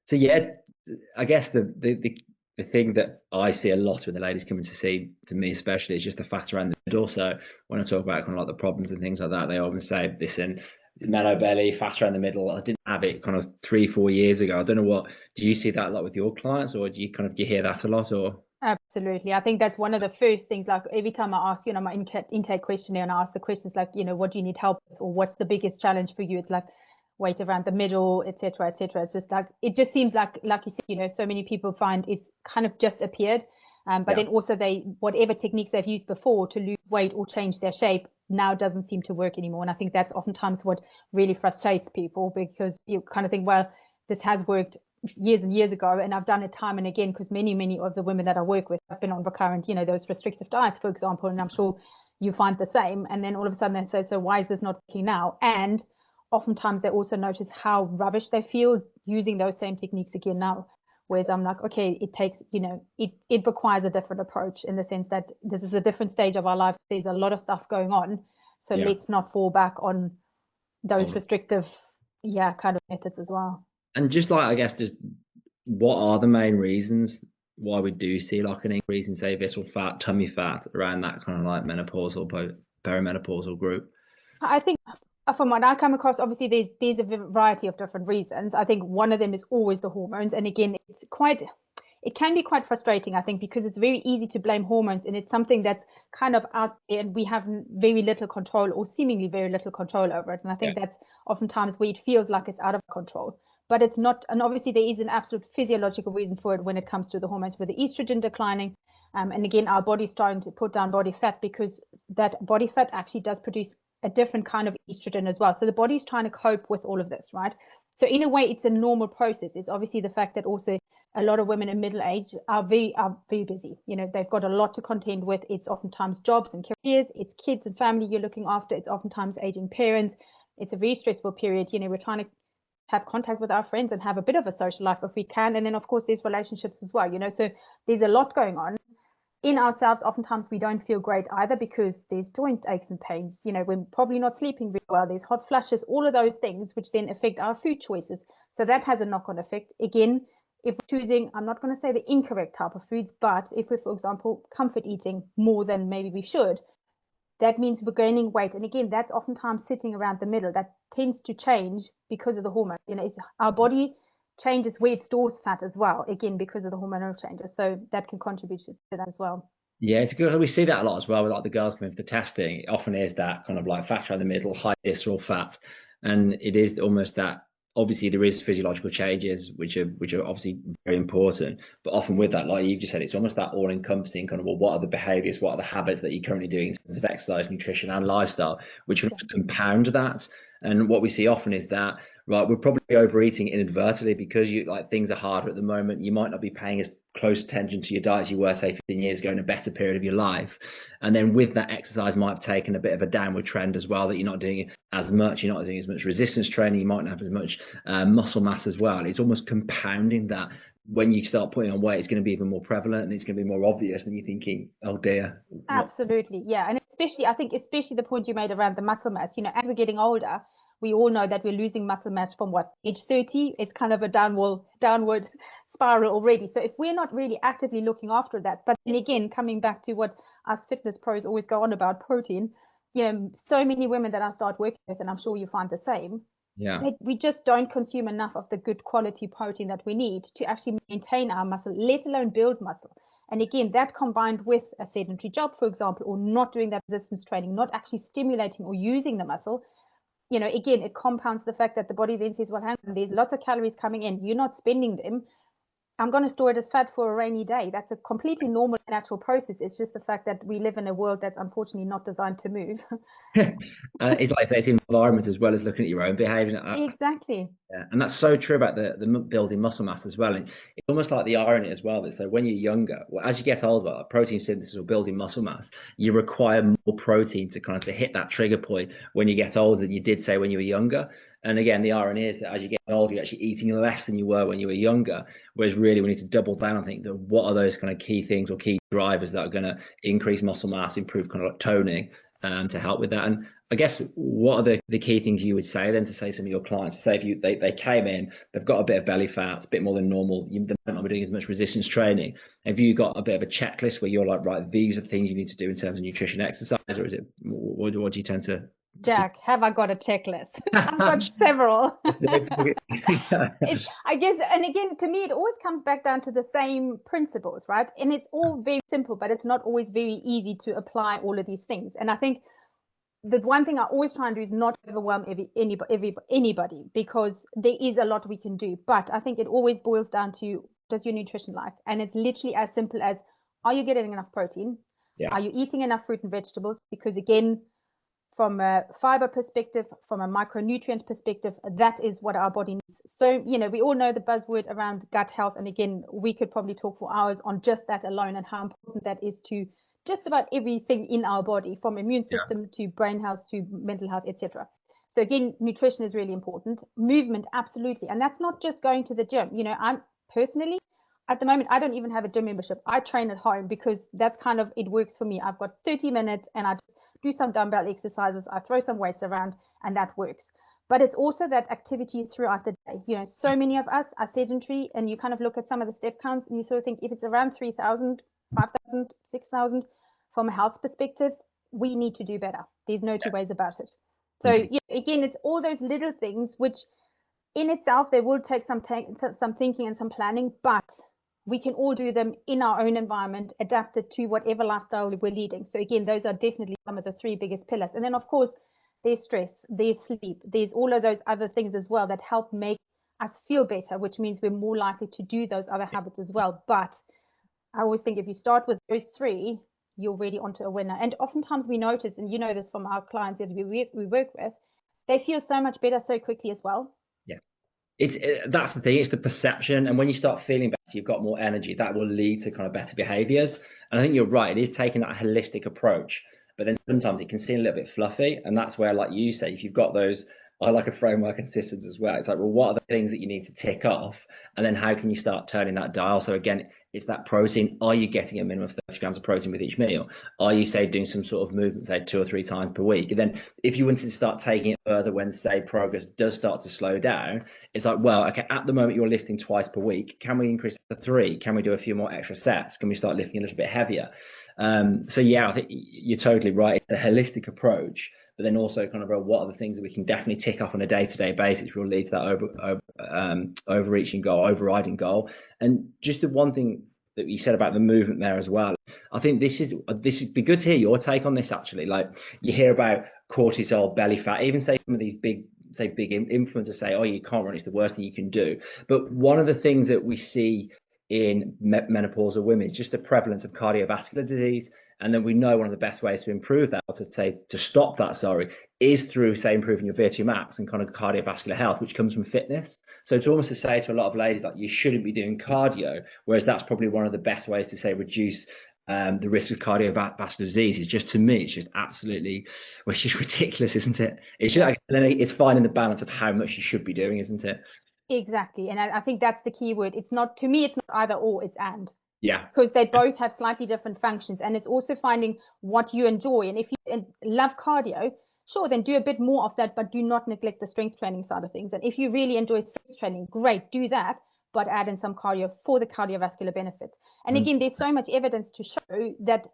So yeah, I guess the thing that I see a lot when the ladies coming to see to me especially is just the fat around the middle. So when I talk about kind of like the problems and things like that, they often say, listen, mellow belly, fat around the middle. I didn't have it kind of 3, 4 years ago. I don't know what, do you see that a lot with your clients, or do you hear that a lot, or? Absolutely. I think that's one of the first things, like every time I ask, my intake questionnaire and I ask the questions like, what do you need help with, or what's the biggest challenge for you? It's like weight around the middle, etc., etc. It's just like, it just seems like you said, so many people find it's kind of just appeared. But Yeah. then also whatever techniques they've used before to lose weight or change their shape now doesn't seem to work anymore. And I think that's oftentimes what really frustrates people, because you kind of think, well, this has worked years and years ago, and I've done it time and again, because many of the women that I work with have been on recurrent, those restrictive diets, for example, and I'm sure you find the same. And then all of a sudden they say, so why is this not working now? And oftentimes they also notice how rubbish they feel using those same techniques again now. Whereas I'm like, okay, it takes, it requires a different approach, in the sense that this is a different stage of our lives. There's a lot of stuff going on. So Yeah. let's not fall back on those Oh. restrictive, yeah, kind of methods as well. And just like, I guess, just what are the main reasons why we do see like an increase in, say, visceral fat, tummy fat around that kind of like menopausal, perimenopausal group? I think from what I come across, obviously there's a variety of different reasons. I think one of them is always the hormones, and again, it can be quite frustrating, I think, because it's very easy to blame hormones, and it's something that's kind of out there, and we have very little control, or seemingly very little control over it. And I Yeah. think that's oftentimes where it feels like it's out of control. But it's not, and obviously there is an absolute physiological reason for it when it comes to the hormones, with the estrogen declining. And again, our body's trying to put down body fat, because that body fat actually does produce a different kind of estrogen as well. So the body's trying to cope with all of this, right? So in a way, it's a normal process. It's obviously the fact that also a lot of women in middle age are very busy. They've got a lot to contend with. It's oftentimes jobs and careers. It's kids and family you're looking after. It's oftentimes aging parents. It's a very stressful period. We're trying to have contact with our friends and have a bit of a social life if we can. And then, of course, there's relationships as well. So there's a lot going on in ourselves. Oftentimes we don't feel great either, because there's joint aches and pains. We're probably not sleeping very well. There's hot flushes, all of those things, which then affect our food choices. So that has a knock-on effect. Again, if we're choosing, I'm not going to say the incorrect type of foods, but if we're, for example, comfort eating more than maybe we should, that means we're gaining weight. And again, that's oftentimes sitting around the middle. That tends to change because of the hormone. It's our body changes where it stores fat as well, again, because of the hormonal changes. So that can contribute to that as well. Yeah, it's good. We see that a lot as well with like the girls coming for the testing. It often is that kind of like fat around the middle, high visceral fat, and it is almost that. Obviously, there is physiological changes which are obviously very important, but often with that, like you just said, it's almost that all-encompassing kind of, well, what are the behaviors, what are the habits that you're currently doing in terms of exercise, nutrition, and lifestyle, which can also Exactly. compound that. And what we see often is that, right, we're probably overeating inadvertently because you like things are harder at the moment. You might not be paying as close attention to your diet as you were, say, 15 years ago in a better period of your life. And then with that, exercise might have taken a bit of a downward trend as well, that you're not doing as much, you're not doing as much resistance training, you might not have as much muscle mass as well. It's almost compounding that. When you start putting on weight, it's going to be even more prevalent and it's going to be more obvious, and you're thinking, oh dear, what? Absolutely. Yeah. And especially, I think, especially the point you made around the muscle mass, as we're getting older, we all know that we're losing muscle mass from what, age 30? It's kind of a downward spiral already. So if we're not really actively looking after that, but then again, coming back to what us fitness pros always go on about, protein, so many women that I start working with, and I'm sure you find the same, Yeah. we just don't consume enough of the good quality protein that we need to actually maintain our muscle, let alone build muscle. And again, that combined with a sedentary job, for example, or not doing that resistance training, not actually stimulating or using the muscle, again, it compounds the fact that the body then says, well, hang on, there's lots of calories coming in. You're not spending them. I'm going to store it as fat for a rainy day. That's a completely normal, natural process. It's just the fact that we live in a world that's unfortunately not designed to move. It's like I say, it's environment as well as looking at your own behavior. Exactly. Yeah, and that's so true about the building muscle mass as well. And it's almost like the irony as well that, so when you're younger, well, as you get older, like protein synthesis or building muscle mass, you require more protein to kind of to hit that trigger point when you get older than you did, say, when you were younger. And again, the irony is that as you get older, you're actually eating less than you were when you were younger. Whereas really we need to double down and think that what are those kind of key things or key drivers that are going to increase muscle mass, improve kind of like toning, to help with that. And I guess what are the key things you would say then to say some of your clients, say if they came in, they've got a bit of belly fat, it's a bit more than normal, they might not be doing as much resistance training. Have you got a bit of a checklist where you're like, right, these are the things you need to do in terms of nutrition, exercise, or is it what do you tend to Jack, have I got a checklist? I've got several. I guess, and again, to me, it always comes back down to the same principles, right? And it's all very simple, but it's not always very easy to apply all of these things. And I think the one thing I always try and do is not overwhelm anybody, because there is a lot we can do. But I think it always boils down to, does your nutrition like? And it's literally as simple as, are you getting enough protein? Yeah. Are you eating enough fruit and vegetables? Because again, from a fiber perspective, from a micronutrient perspective, that is what our body needs. So, we all know the buzzword around gut health. And again, we could probably talk for hours on just that alone and how important that is to just about everything in our body, from immune system to brain health to mental health, etc. So again, nutrition is really important. Movement, absolutely. And that's not just going to the gym. I'm personally, at the moment, I don't even have a gym membership. I train at home because that's kind of, it works for me. I've got 30 minutes and I do some dumbbell exercises, I throw some weights around, and that works. But it's also that activity throughout the day. So many of us are sedentary, and you kind of look at some of the step counts and you sort of think, if it's around 3,000, 5,000, 6,000, from a health perspective, we need to do better. There's no two ways about it. So again, it's all those little things, which in itself, they will take some thinking and some planning, but we can all do them in our own environment, adapted to whatever lifestyle we're leading. So again, those are definitely some of the three biggest pillars. And then of course, there's stress, there's sleep, there's all of those other things as well that help make us feel better, which means we're more likely to do those other habits as well. But I always think if you start with those three, you're already onto a winner. And oftentimes we notice, and you know this from our clients that we work with, they feel so much better so quickly as well. Yeah. That's the thing, it's the perception. And when you start feeling better, you've got more energy, that will lead to kind of better behaviors. And I think you're right, it is taking that holistic approach, but then sometimes it can seem a little bit fluffy. And that's where, like you say, if you've got those, I like a framework and systems as well. It's like, well, what are the things that you need to tick off? And then how can you start turning that dial? So again, it's that protein. Are you getting a minimum of 30 grams of protein with each meal? Are you, say, doing some sort of movement, say 2 or 3 times per week? And then if you wanted to start taking it further when, say, progress does start to slow down, it's like, well, okay, at the moment you're lifting twice per week. Can we increase it to 3? Can we do a few more extra sets? Can we start lifting a little bit heavier? So yeah, I think you're totally right. It's a holistic approach, but then also kind of what are the things that we can definitely tick off on a day-to-day basis which will lead to that overreaching goal, overriding goal. And just the one thing that you said about the movement there as well, I think this is be good to hear your take on this actually. Like, you hear about cortisol, belly fat, even say some of these big influencers say, oh, you can't run, it's the worst thing you can do. But one of the things that we see in menopausal women is just the prevalence of cardiovascular disease. And then we know one of the best ways to improve that, or to stop that, is through, say, improving your VO2 max and kind of cardiovascular health, which comes from fitness. So it's almost to say to a lot of ladies, like, you shouldn't be doing cardio, whereas that's probably one of the best ways to, say, reduce the risk of cardiovascular disease. Is just, to me, it's just absolutely, well, it's just ridiculous, isn't it? It's just, it's finding the balance of how much you should be doing, isn't it? Exactly. And I think that's the key word. It's not, to me, it's not either or, it's and. Yeah. Because they both have slightly different functions. And it's also finding what you enjoy. And if you love cardio, sure, then do a bit more of that, but do not neglect the strength training side of things. And if you really enjoy strength training, great, do that, but add in some cardio for the cardiovascular benefits. And again, there's so much evidence to show that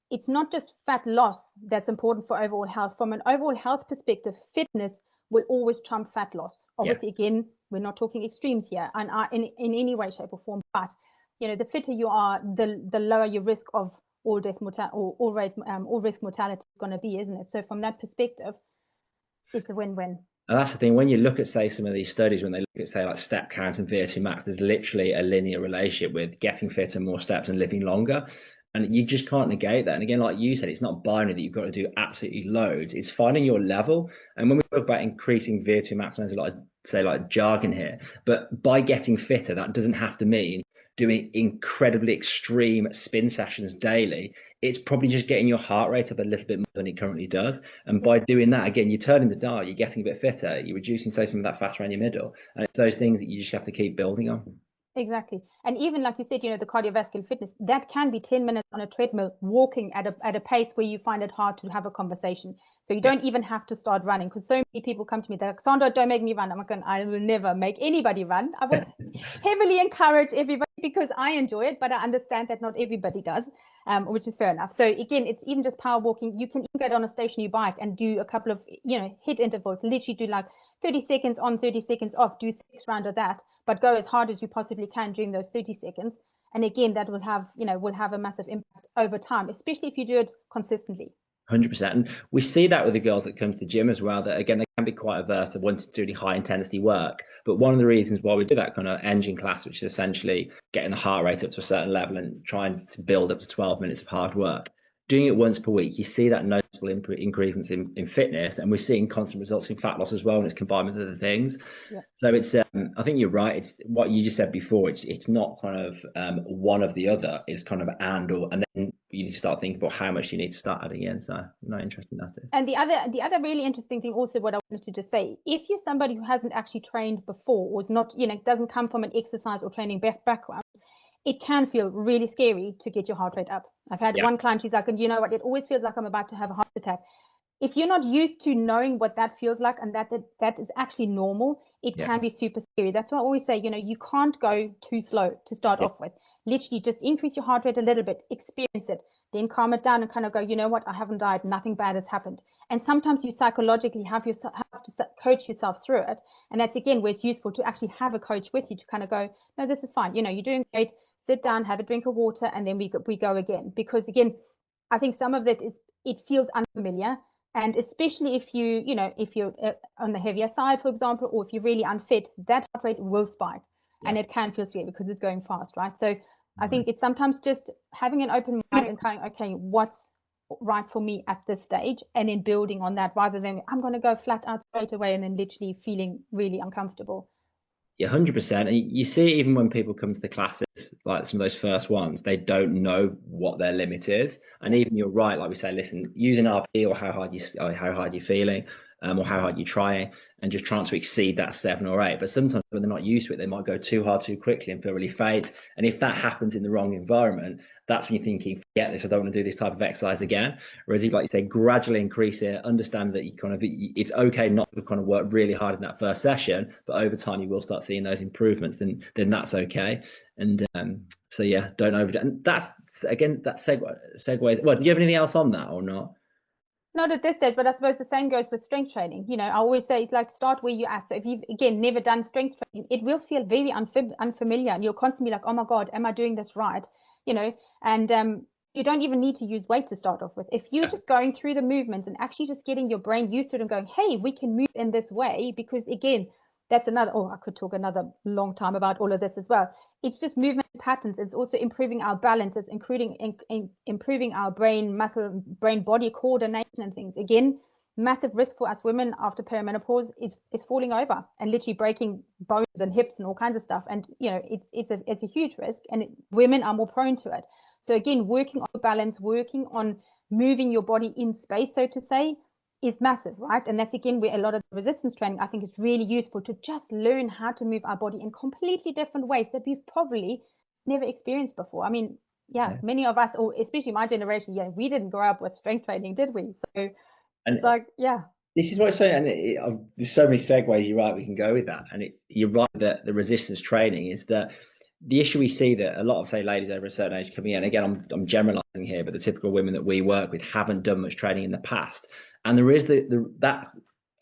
it's not just fat loss that's important for overall health. From an overall health perspective, fitness will always trump fat loss. Obviously, again, we're not talking extremes here and in any way, shape, or form. But the fitter you are, the lower your risk of all risk mortality is going to be, isn't it? So from that perspective, it's a win-win. And that's the thing, when you look at, say, some of these studies, when they look at, say, like step count and VO2 max, there's literally a linear relationship with getting fitter, more steps, and living longer. And you just can't negate that. And again, like you said, it's not binary that you've got to do absolutely loads. It's finding your level. And when we talk about increasing VO2 max, there's a lot of, say, like jargon here. But by getting fitter, that doesn't have to mean doing incredibly extreme spin sessions daily. It's probably just getting your heart rate up a little bit more than it currently does. And by doing that, again, you're turning the dial, you're getting a bit fitter, you're reducing, say, some of that fat around your middle. And it's those things that you just have to keep building on. Exactly. And even like you said, the cardiovascular fitness, that can be 10 minutes on a treadmill, walking at a pace where you find it hard to have a conversation. So you Yeah. don't even have to start running, because so many people come to me, they're like, Sandra, don't make me run. I'm like, I will never make anybody run. I would heavily encourage everybody because I enjoy it, but I understand that not everybody does, which is fair enough. So again, it's even just power walking. You can even go on a stationary bike and do a couple of, hit intervals, literally do like 30 seconds on, 30 seconds off, do 6 rounds of that, but go as hard as you possibly can during those 30 seconds. And again, that will have a massive impact over time, especially if you do it consistently. 100%. And we see that with the girls that come to the gym as well, that again, they can be quite averse to wanting to do really high intensity work. But one of the reasons why we do that kind of engine class, which is essentially getting the heart rate up to a certain level and trying to build up to 12 minutes of hard work, doing it once per week, you see that noticeable increments in fitness, and we're seeing constant results in fat loss as well, and it's combined with other things. Yeah. So it's, I think you're right. It's what you just said before. It's not kind of one of the other. It's kind of and then you need to start thinking about how much you need to start adding in. So not interesting, that is. And the other really interesting thing also, what I wanted to just say, if you're somebody who hasn't actually trained before, or is not, doesn't come from an exercise or training background, it can feel really scary to get your heart rate up. I've had one client, she's like, and you know what, it always feels like I'm about to have a heart attack. If you're not used to knowing what that feels like, and that is actually normal, it can be super scary. That's why I always say, you can't go too slow to start off with. Literally just increase your heart rate a little bit, experience it, then calm it down and kind of go, you know what, I haven't died, nothing bad has happened. And sometimes you psychologically have to coach yourself through it. And that's again where it's useful to actually have a coach with you to kind of go, no, this is fine. You're doing great. Sit down, have a drink of water, and then we go again. Because again, I think some of it feels unfamiliar. And especially if if you're on the heavier side, for example, or if you're really unfit, that heart rate will spike, and it can feel scary because it's going fast, right? So I think it's sometimes just having an open mind and going, okay, what's right for me at this stage, and then building on that, rather than I'm going to go flat out straight away and then literally feeling really uncomfortable. Yeah, 100%. And you see, even when people come to the classes, like some of those first ones, they don't know what their limit is. And even you're right, like we say, listen, using RP or how hard you're feeling, or how hard you're trying, and just trying to exceed that 7 or 8. But sometimes when they're not used to it, they might go too hard too quickly and feel really faint. And if that happens in the wrong environment, that's when you're thinking, forget this, I don't want to do this type of exercise again. Whereas if, like you say, gradually increase it, understand that it's okay not to kind of work really hard in that first session, but over time you will start seeing those improvements, then that's okay. And so yeah, don't overdo it. And that's again that segue. Well, do you have anything else on that or not? Not at this stage, but I suppose the same goes with strength training. I always say it's like start where you're at. So if you've, again, never done strength training, it will feel very unfamiliar, and you'll constantly be like, oh my God, am I doing this right? And you don't even need to use weight to start off with. If you're just going through the movements and actually just getting your brain used to it and going, hey, we can move in this way, because again, that's I could talk another long time about all of this as well. It's just movement patterns. It's also improving our balance. It's improving our brain muscle, brain body coordination and things. Again, massive risk for us women after perimenopause is falling over and literally breaking bones and hips and all kinds of stuff. And it's a huge risk, and women are more prone to it. So again, working on balance, working on moving your body in space, so to say, is massive, right? And that's again where a lot of the resistance training, I think, is really useful, to just learn how to move our body in completely different ways that we've probably never experienced before. I mean, many of us, or especially my generation, we didn't grow up with strength training, did we? So it's like, this is what I'm saying, and there's so many segues. You're right, we can go with that, and you're right that the resistance training is that the issue we see that a lot of, say, ladies over a certain age coming in, again, I'm generalizing here, but the typical women that we work with haven't done much training in the past, and there is that,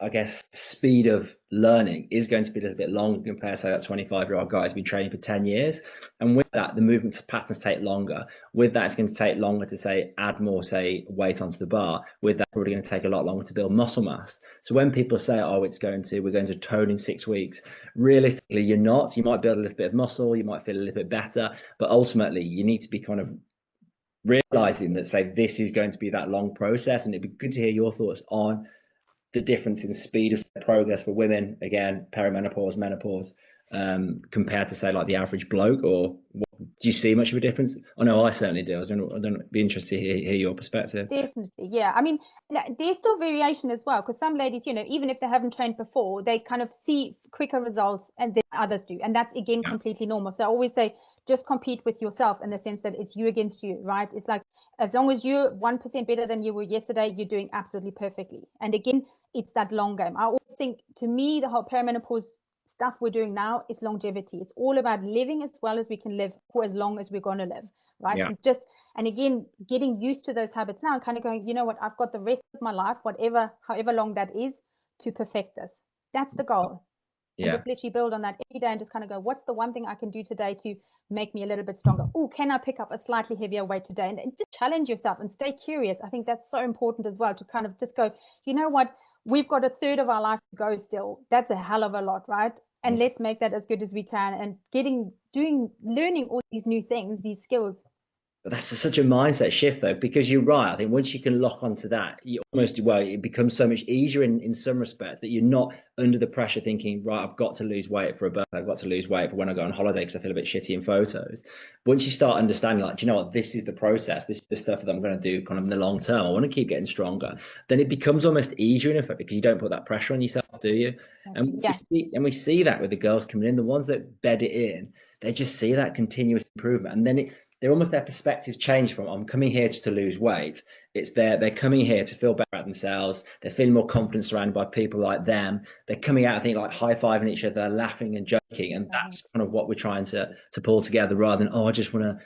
I guess, speed of learning is going to be a little bit longer compared to, say, that 25-year-old guy who's been training for 10 years. And with that, the movement patterns take longer. With that, it's going to take longer to, say, add more, say, weight onto the bar. With that, it's probably going to take a lot longer to build muscle mass. So when people say, oh, we're going to tone in 6 weeks, realistically, you're not. You might build a little bit of muscle, you might feel a little bit better, but ultimately you need to be kind of realizing that, say, this is going to be that long process. And it'd be good to hear your thoughts on the difference in speed of progress for women, again, perimenopause, menopause, compared to, say, like the average bloke, or Do you see much of a difference? Oh no, I certainly do. I don't be interested to hear your perspective. Definitely, yeah. I mean, there's still variation as well, because some ladies, you know, even if they haven't trained before, they kind of see quicker results and then others do. And that's, again, Yeah. completely normal. So I always say, just compete with yourself, in the sense that it's you against you, right? It's like, as long as you're 1% better than you were yesterday, you're doing absolutely perfectly. And again, it's that long game. I always think, to me, the whole perimenopause stuff we're doing now is longevity. It's all about living as well as we can live for as long as we're going to live, right? Yeah. And again, getting used to those habits now, and kind of going, you know what, I've got the rest of my life, however long that is, to perfect this. That's the goal. And Yeah. just literally build on that every day, and just kind of go, what's the one thing I can do today to make me a little bit stronger? Oh, can I pick up a slightly heavier weight today? And just challenge yourself and stay curious. I think that's so important as well, to kind of just go, you know what, we've got a third of our life to go still. That's a hell of a lot, right? And let's make that as good as we can, and learning all these new things, these skills. But that's such a mindset shift, though, because you're right. I think once you can lock onto that, you almost, well, it becomes so much easier in some respects, that you're not under the pressure thinking, right, I've got to lose weight for a birthday, I've got to lose weight for when I go on holiday because I feel a bit shitty in photos. Once you start understanding, like, do you know what, this is the process, this is the stuff that I'm going to do kind of in the long term, I want to keep getting stronger, then it becomes almost easier in effect, because you don't put that pressure on yourself, do you? And Yeah. we see that with the girls coming in, the ones that bed it in, they just see that continuous improvement, and then they're almost, their perspective change from, I'm coming here just to lose weight. It's they're coming here to feel better about themselves. They're feeling more confident surrounded by people like them. They're coming out, I think, like high-fiving each other, laughing and joking. And that's kind of what we're trying to pull together, rather than, oh, I just want to.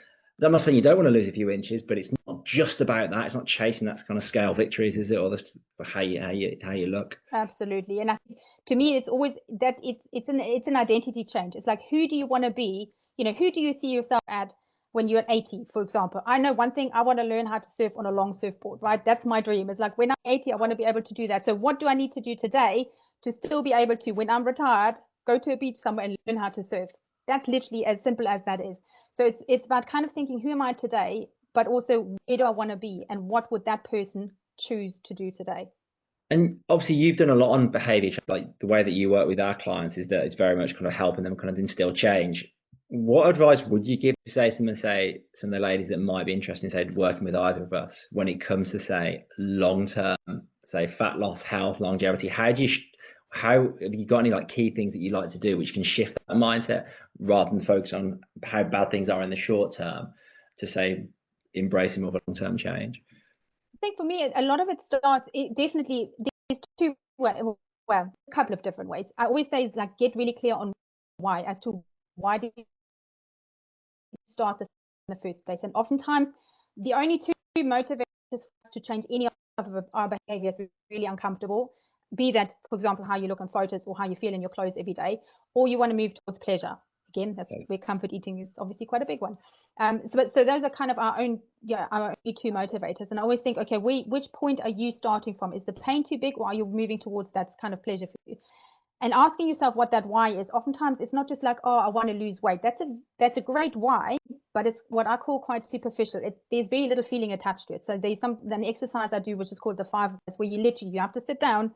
I'm not saying you don't want to lose a few inches, but it's not just about that. It's not chasing that kind of scale victories, is it? Or that's how you look. Absolutely. And to me, it's always that it's an identity change. It's like, who do you want to be? You know, who do you see yourself at when you're at 80, for example? I know one thing, I want to learn how to surf on a long surfboard, right? That's my dream. It's like, when I'm 80, I want to be able to do that. So what do I need to do today to still be able to, when I'm retired, go to a beach somewhere and learn how to surf? That's literally as simple as that is. So it's about kind of thinking, who am I today, but also, where do I want to be, and what would that person choose to do today? And obviously, you've done a lot on behavior. Like, the way that you work with our clients is that it's very much kind of helping them kind of instill change. What advice would you give to some of the ladies that might be interested in, say, working with either of us when it comes to, say, long term, say, fat loss, health, longevity? How have you got any like key things that you like to do which can shift that mindset, rather than focus on how bad things are in the short term, to say embracing more of a long term change? Think for me, a lot of it starts, definitely, there's well, a couple of different ways. I always say is like, get really clear on why, as to why did you start this in the first place. And oftentimes, the only two motivators for us to change any of our behaviors is really uncomfortable. Be that, for example, how you look in photos, or how you feel in your clothes every day, or you want to move towards pleasure. Again, that's where comfort eating is obviously quite a big one. So those are kind of our only two motivators. And I always think, okay, which point are you starting from? Is the pain too big, or are you moving towards that kind of pleasure for you? And asking yourself what that why is. Oftentimes, it's not just like, oh, I want to lose weight. That's a great why, but it's what I call quite superficial. There's very little feeling attached to it. So there's an exercise I do, which is called the 5 Whys, where you have to sit down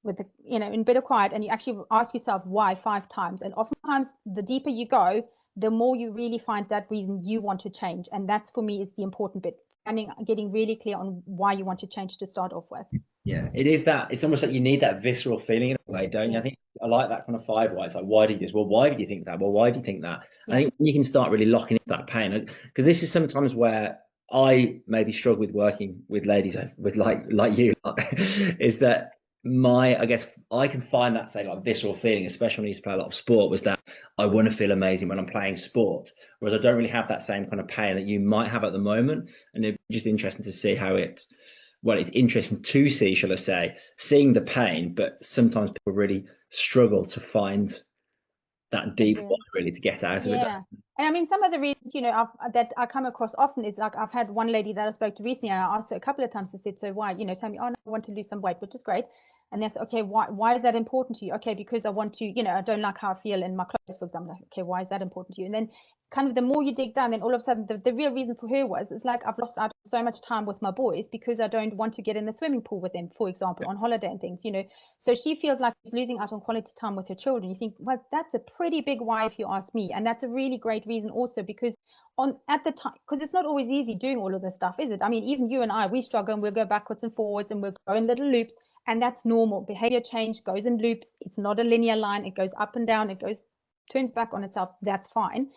with in a bit of quiet, and you actually ask yourself why 5 times. And oftentimes, the deeper you go, the more you really find that reason you want to change. And that's, for me, is the important bit, getting really clear on why you want to change to start off with. Yeah, it is that. It's almost like you need that visceral feeling in a way, don't you? I think I like that kind of 5 why. It's like, why did you this? Well, why did you think that? Well, why do you think that? I think you can start really locking into that pain, because this is sometimes where I maybe struggle with working with ladies with like you, is that I guess I can find that, say, like visceral feeling, especially when I used to play a lot of sport, was that I want to feel amazing when I'm playing sport, whereas I don't really have that same kind of pain that you might have at the moment. And it's just interesting to see how it's interesting to see, shall I say, seeing the pain, but sometimes people really struggle to find that deep why, really, to get out of it. Yeah. And I mean, some of the reasons, that I come across often is like, I've had one lady that I spoke to recently, and I asked her a couple of times, I said, so why, tell me, oh, no, I want to lose some weight, which is great. And that's okay. Why is that important to you? Okay, because I want to, I don't like how I feel in my clothes, for example. Like, okay, why is that important to you? And then kind of the more you dig down, then all of a sudden the real reason for her was, it's like I've lost out so much time with my boys because I don't want to get in the swimming pool with them, for example, on holiday and things, So she feels like she's losing out on quality time with her children. You think, well, that's a pretty big why if you ask me. And that's a really great reason also because at the time, because it's not always easy doing all of this stuff, is it? I mean, even you and I, we struggle and we'll go backwards and forwards and we'll go in little loops. And that's normal. Behavior change goes in loops. It's not a linear line. It goes up and down. It turns back on itself. That's fine.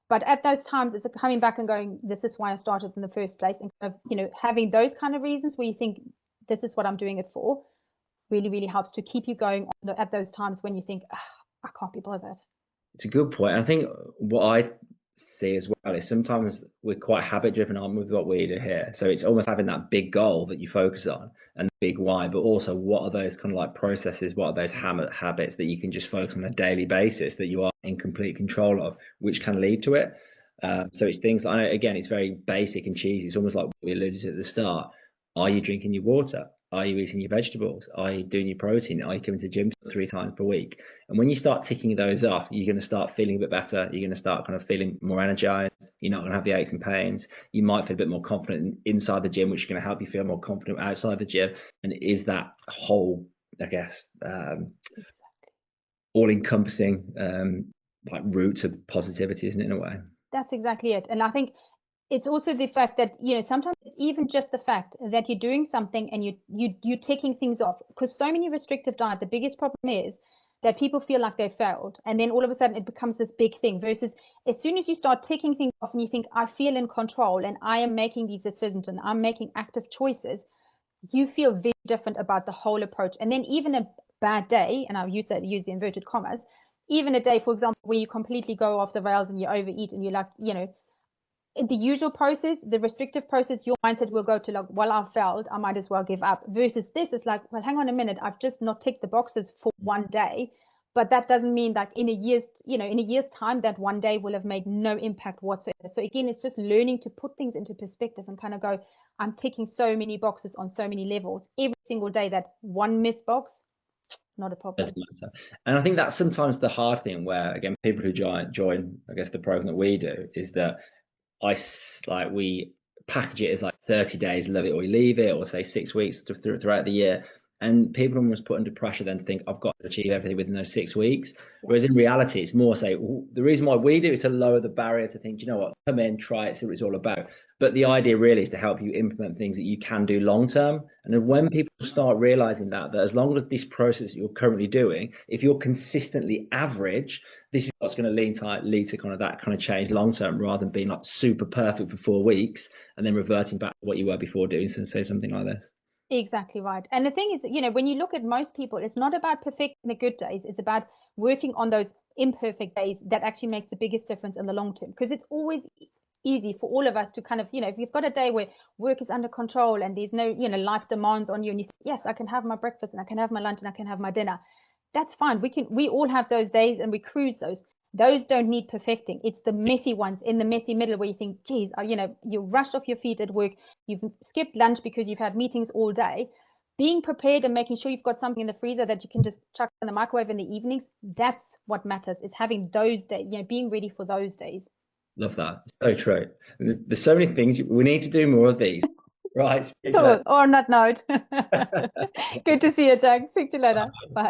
But at those times, it's coming back and going, this is why I started in the first place. And kind of, having those kind of reasons where you think, this is what I'm doing it for, really, really helps to keep you going at those times when you think, I can't be bothered. It's a good point. I think what I see as well is sometimes we're quite habit driven on with what we do here. So it's almost having that big goal that you focus on and the big why, but also what are those kind of like processes, what are those habits that you can just focus on a daily basis that you are in complete control of, which can lead to it. So it's things like, again, it's very basic and cheesy. It's almost like what we alluded to at the start. Are you drinking your water? Are you eating your vegetables? Are you doing your protein? Are you coming to the gym 3 times per week? And when you start ticking those off, you're going to start feeling a bit better. You're going to start kind of feeling more energized. You're not going to have the aches and pains. You might feel a bit more confident inside the gym, which is going to help you feel more confident outside the gym. And it is that whole, I guess, all-encompassing like route to positivity, isn't it, in a way? That's exactly it. And I think it's also the fact that, sometimes it's even just the fact that you're doing something and you're taking things off, because so many restrictive diet, the biggest problem is that people feel like they failed. And then all of a sudden it becomes this big thing versus as soon as you start taking things off and you think, I feel in control and I am making these decisions and I'm making active choices, you feel very different about the whole approach. And then even a bad day, and I'll use the inverted commas, even a day, for example, where you completely go off the rails and you overeat and you're like, in the usual process, the restrictive process, your mindset will go to like, well, I failed, I might as well give up. Versus this is like, well, hang on a minute, I've just not ticked the boxes for one day. But that doesn't mean that in a year's time, that one day will have made no impact whatsoever. So again, it's just learning to put things into perspective and kind of go, I'm ticking so many boxes on so many levels. Every single day, that one missed box, not a problem. And I think that's sometimes the hard thing where, again, people who join, I guess, the program that we do is that we package it as like 30 days, love it or you leave it, or say 6 weeks throughout the year. And people almost put under pressure then to think, I've got to achieve everything within those 6 weeks. Whereas in reality, it's more say, the reason why we do is to lower the barrier to think, you know what, come in, try it, see what it's all about. But the idea really is to help you implement things that you can do long term. And then when people start realizing that as long as this process that you're currently doing, if you're consistently average, this is what's going to lead to kind of that kind of change long term, rather than being like super perfect for 4 weeks and then reverting back to what you were before doing. So say something like this. Exactly right. And the thing is, when you look at most people, it's not about perfecting the good days. It's about working on those imperfect days that actually makes the biggest difference in the long term. Because it's always easy for all of us to kind of, if you've got a day where work is under control and there's no, life demands on you and you think, yes, I can have my breakfast and I can have my lunch and I can have my dinner. That's fine. We all have those days and we cruise those. Those don't need perfecting. It's the messy ones in the messy middle where you think, geez, you rushed off your feet at work. You've skipped lunch because you've had meetings all day. Being prepared and making sure you've got something in the freezer that you can just chuck in the microwave in the evenings. That's what matters. It's having those days, being ready for those days. Love that. So true. There's so many things. We need to do more of these. Right. So, on that note, good to see you, Jack. Speak to you later. Bye.